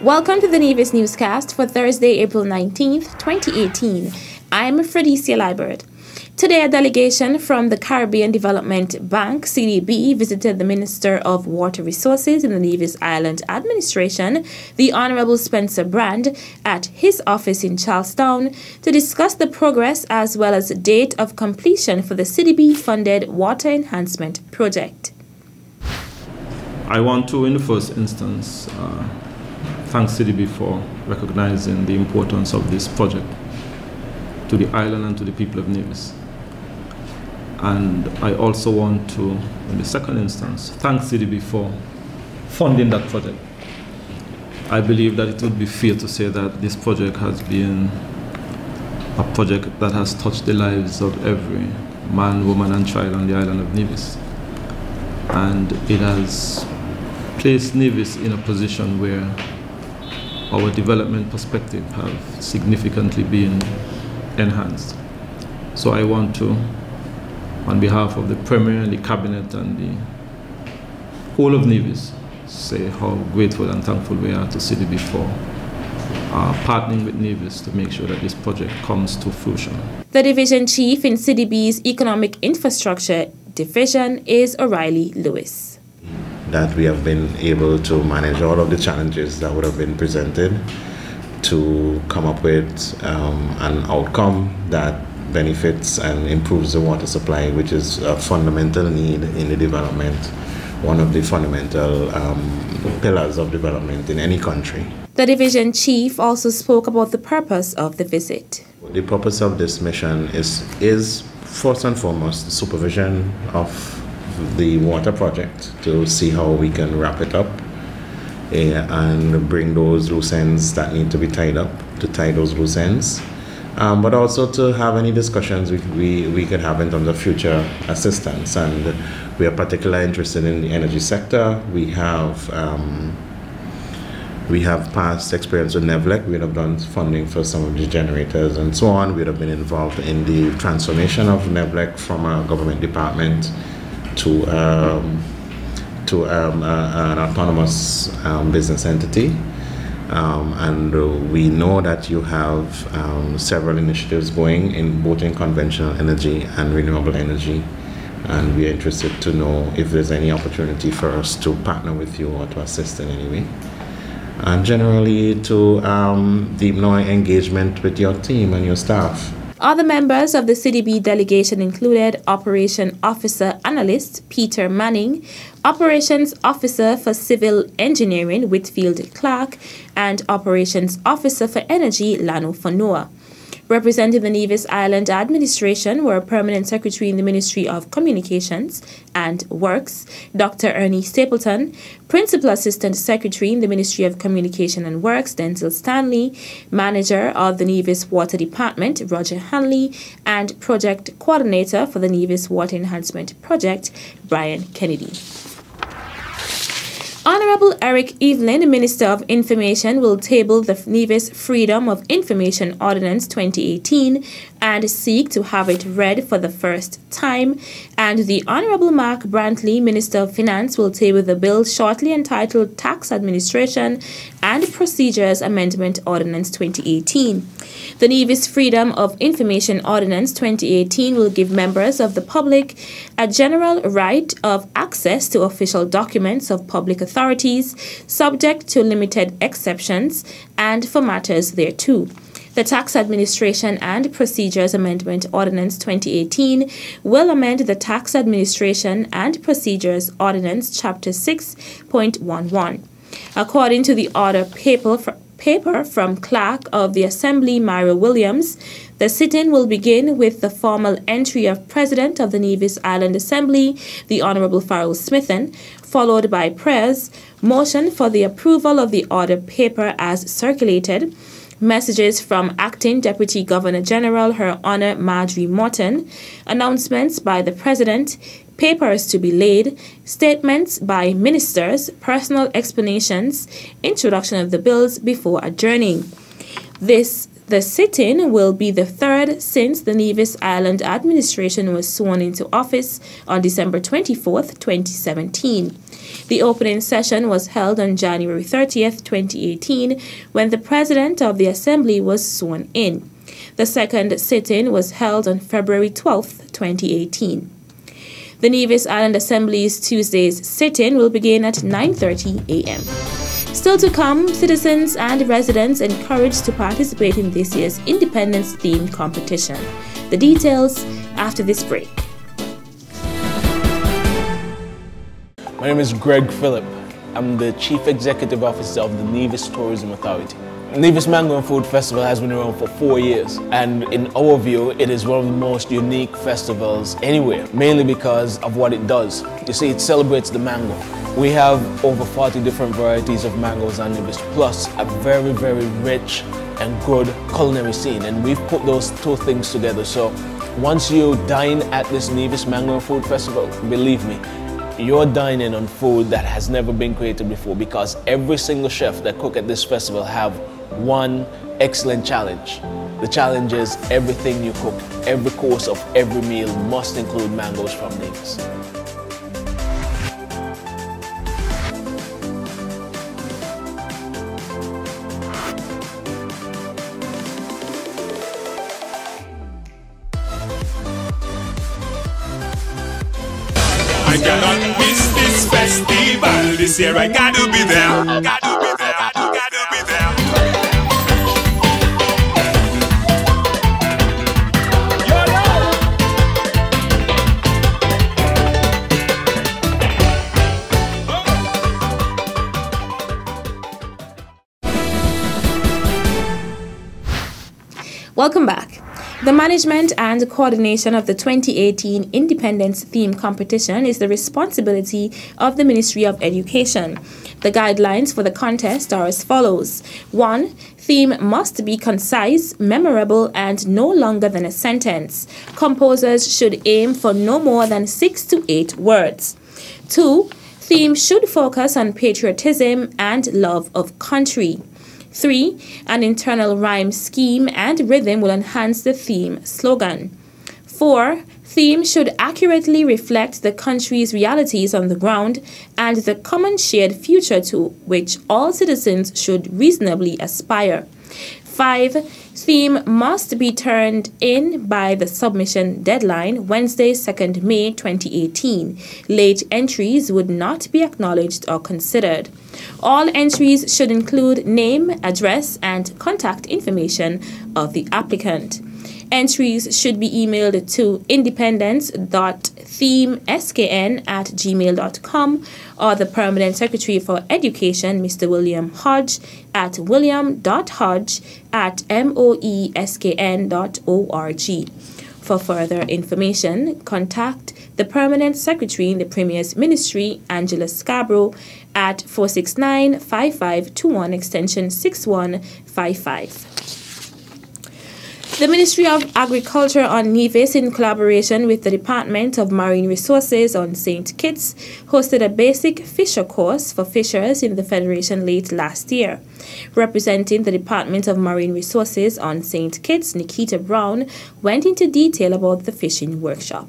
Welcome to the Nevis Newscast for Thursday, April 19th, 2018. I'm Fredicia Liebert. Today, a delegation from the Caribbean Development Bank, CDB, visited the Minister of Water Resources in the Nevis Island Administration, the Honorable Spencer Brand, at his office in Charlestown to discuss the progress as well as date of completion for the CDB-funded water enhancement project. I want to, in the first instance, thank CDB for recognizing the importance of this project to the island and to the people of Nevis. And I also want to, in the second instance, thank CDB for funding that project. I believe that it would be fair to say that this project has been a project that has touched the lives of every man, woman, and child on the island of Nevis. And it has placed Nevis in a position where our development perspective have significantly been enhanced. So I want to, on behalf of the Premier and the Cabinet and the whole of Nevis, say how grateful and thankful we are to CDB for partnering with Nevis to make sure that this project comes to fruition. The Division Chief in CDB's Economic Infrastructure Division is O'Reilly Lewis. That we have been able to manage all of the challenges that would have been presented to come up with an outcome that benefits and improves the water supply, which is a fundamental need in the development, one of the fundamental pillars of development in any country. The Division Chief also spoke about the purpose of the visit. The purpose of this mission is first and foremost the supervision of the water project to see how we can wrap it up and bring those loose ends that need to be tied up, to tie those loose ends, but also to have any discussions we could have in terms of future assistance. And we are particularly interested in the energy sector. We have past experience with NEVLEC. We would have done funding for some of the generators and so on. We would have been involved in the transformation of NEVLEC from a government department to an autonomous business entity. And we know that you have several initiatives going in both in conventional energy and renewable energy. And we are interested to know if there's any opportunity for us to partner with you or to assist in any way. And generally to deepen our engagement with your team and your staff. Other members of the CDB delegation included Operation Officer Analyst Peter Manning, Operations Officer for Civil Engineering Whitfield Clark, and Operations Officer for Energy Lano Fanua. Representing the Nevis Island Administration were Permanent Secretary in the Ministry of Communications and Works, Dr. Ernie Stapleton, Principal Assistant Secretary in the Ministry of Communication and Works, Denzel Stanley, Manager of the Nevis Water Department, Roger Hanley, and Project Coordinator for the Nevis Water Enhancement Project, Brian Kennedy. Honorable Eric Evelyn, Minister of Information, will table the Nevis Freedom of Information Ordinance 2018 and seek to have it read for the first time. And the Honorable Mark Brantley, Minister of Finance, will table the bill shortly entitled Tax Administration and Procedures Amendment Ordinance 2018. The Nevis Freedom of Information Ordinance 2018 will give members of the public a general right of access to official documents of public authorities, subject to limited exceptions, and for matters thereto. The Tax Administration and Procedures Amendment Ordinance 2018 will amend the Tax Administration and Procedures Ordinance Chapter 6.11. According to the order paper from Clerk of the Assembly Myra Williams, the sit-in will begin with the formal entry of President of the Nevis Island Assembly, the Honorable Farrell Smithen, followed by prayers, motion for the approval of the order paper as circulated, messages from Acting Deputy Governor General Her Honor Marjorie Morton, announcements by the President, papers to be laid, statements by ministers, personal explanations, introduction of the bills before adjourning. The sit-in will be the third since the Nevis Island Administration was sworn into office on December 24, 2017. The opening session was held on January 30th, 2018, when the President of the Assembly was sworn in. The second sit-in was held on February 12th, 2018. The Nevis Island Assembly's Tuesday's sit-in will begin at 9:30 a.m. Still to come, citizens and residents encouraged to participate in this year's Independence-themed competition. The details after this break. My name is Greg Phillip. I'm the Chief Executive Officer of the Nevis Tourism Authority. Nevis Mango and Food Festival has been around for 4 years, and in our view, it is one of the most unique festivals anywhere, mainly because of what it does. You see, it celebrates the mango. We have over 40 different varieties of mangoes on Nevis, plus a very, very rich and good culinary scene, and we've put those two things together. So once you dine at this Nevis Mango and Food Festival, believe me, you're dining on food that has never been created before, because every single chef that cook at this festival have one excellent challenge. The challenge is everything you cook, every course of every meal must include mangoes from Nevis. I cannot miss this festival this year. I gotta be there. Gotta be there. Gotta be there. Welcome back. The management and coordination of the 2018 Independence Theme Competition is the responsibility of the Ministry of Education. The guidelines for the contest are as follows. 1. Theme must be concise, memorable, and no longer than a sentence. Composers should aim for no more than 6 to 8 words. 2. Theme should focus on patriotism and love of country. 3. An internal rhyme scheme and rhythm will enhance the theme slogan. 4. Theme should accurately reflect the country's realities on the ground and the common shared future to which all citizens should reasonably aspire. 5. Theme must be turned in by the submission deadline, Wednesday, 2nd May 2018. Late entries would not be acknowledged or considered. All entries should include name, address, and contact information of the applicant. Entries should be emailed to independence.themeskn@gmail.com or the Permanent Secretary for Education, Mr. William Hodge, at william.hodge@moeskn.org. For further information, contact the Permanent Secretary in the Premier's Ministry, Angela Scarborough, at 469-5521 extension 6155. The Ministry of Agriculture on Nevis, in collaboration with the Department of Marine Resources on St. Kitts, hosted a basic fisher course for fishers in the Federation late last year. Representing the Department of Marine Resources on St. Kitts, Nikita Brown went into detail about the fishing workshop.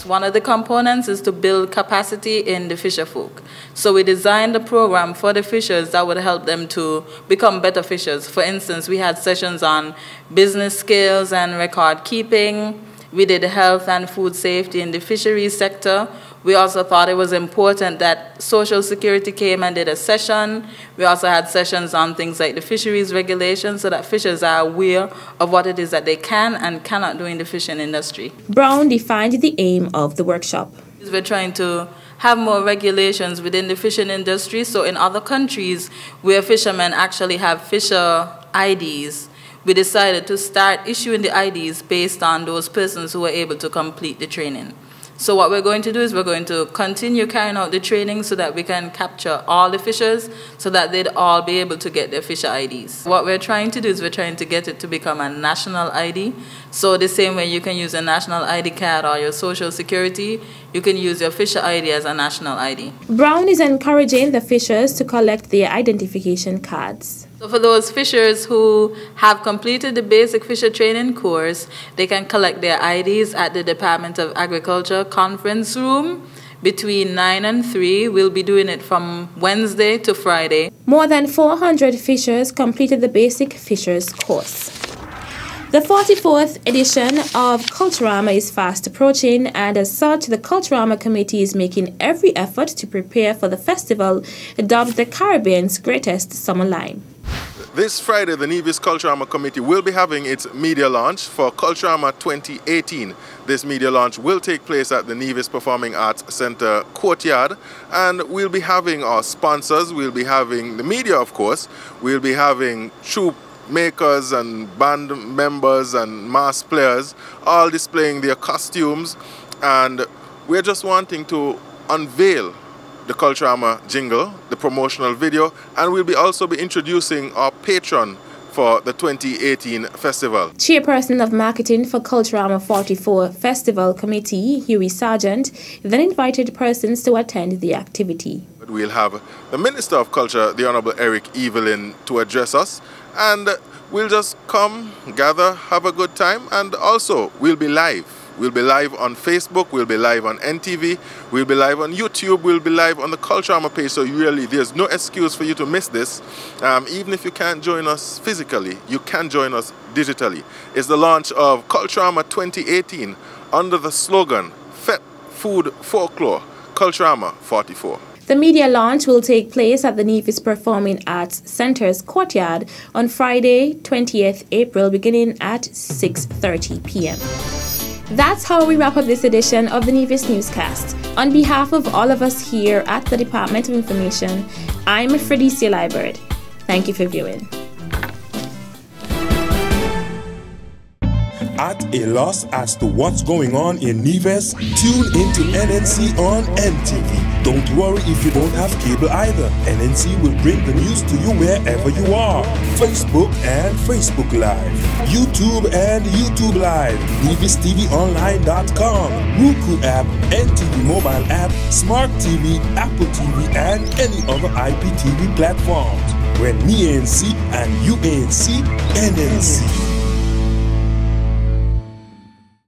One of the components is to build capacity in the fisher folk. So we designed a program for the fishers that would help them to become better fishers. For instance, we had sessions on business skills and record keeping. We did health and food safety in the fisheries sector. We also thought it was important that Social Security came and did a session. We also had sessions on things like the fisheries regulations so that fishers are aware of what it is that they can and cannot do in the fishing industry. Brown defined the aim of the workshop. We're trying to have more regulations within the fishing industry. So in other countries where fishermen actually have fisher IDs, we decided to start issuing the IDs based on those persons who were able to complete the training. So what we're going to do is we're going to continue carrying out the training so that we can capture all the fishers so that they'd all be able to get their fisher IDs. What we're trying to do is we're trying to get it to become a national ID. So the same way you can use a national ID card or your Social Security, you can use your fisher ID as a national ID. Brown is encouraging the fishers to collect their identification cards. So for those fishers who have completed the basic fisher training course, they can collect their IDs at the Department of Agriculture conference room. between 9 and 3. We'll be doing it from Wednesday to Friday. More than 400 fishers completed the basic fishers course. The 44th edition of Culturama is fast approaching, and as such, the Culturama Committee is making every effort to prepare for the festival dubbed the Caribbean's greatest summer line. This Friday, the Nevis Culturama Committee will be having its media launch for Culturama 2018. This media launch will take place at the Nevis Performing Arts Center courtyard, and we'll be having our sponsors, we'll be having the media, of course, we'll be having troupe makers and band members and mass players all displaying their costumes, and we're just wanting to unveil the Culturama jingle, the promotional video, and we'll also be introducing our patron for the 2018 festival. Chairperson of Marketing for Culturama 44 Festival Committee, Huey Sargent, then invited persons to attend the activity. We'll have the Minister of Culture, the Honorable Eric Evelyn, to address us, and we'll just come, gather, have a good time, and also we'll be live. We'll be live on Facebook, we'll be live on NTV, we'll be live on YouTube, we'll be live on the Culturama page, so really there's no excuse for you to miss this. Even if you can't join us physically, you can join us digitally. It's the launch of Culturama 2018 under the slogan, Fet Food Folklore, Culturama 44. The media launch will take place at the Nevis Performing Arts Center's courtyard on Friday, 20th April, beginning at 6:30 p.m. That's how we wrap up this edition of the Nevis Newscast. On behalf of all of us here at the Department of Information, I'm Fredicia Liebert. Thank you for viewing. At a loss as to what's going on in Nevis? Tune into NNC on NTV. Don't worry if you don't have cable either. NNC will bring the news to you wherever you are. Facebook and Facebook Live. YouTube and YouTube Live. NevisTVOnline.com. Roku app, NTV mobile app, Smart TV, Apple TV, and any other IPTV platforms. When me ANC and you ANC, NNC.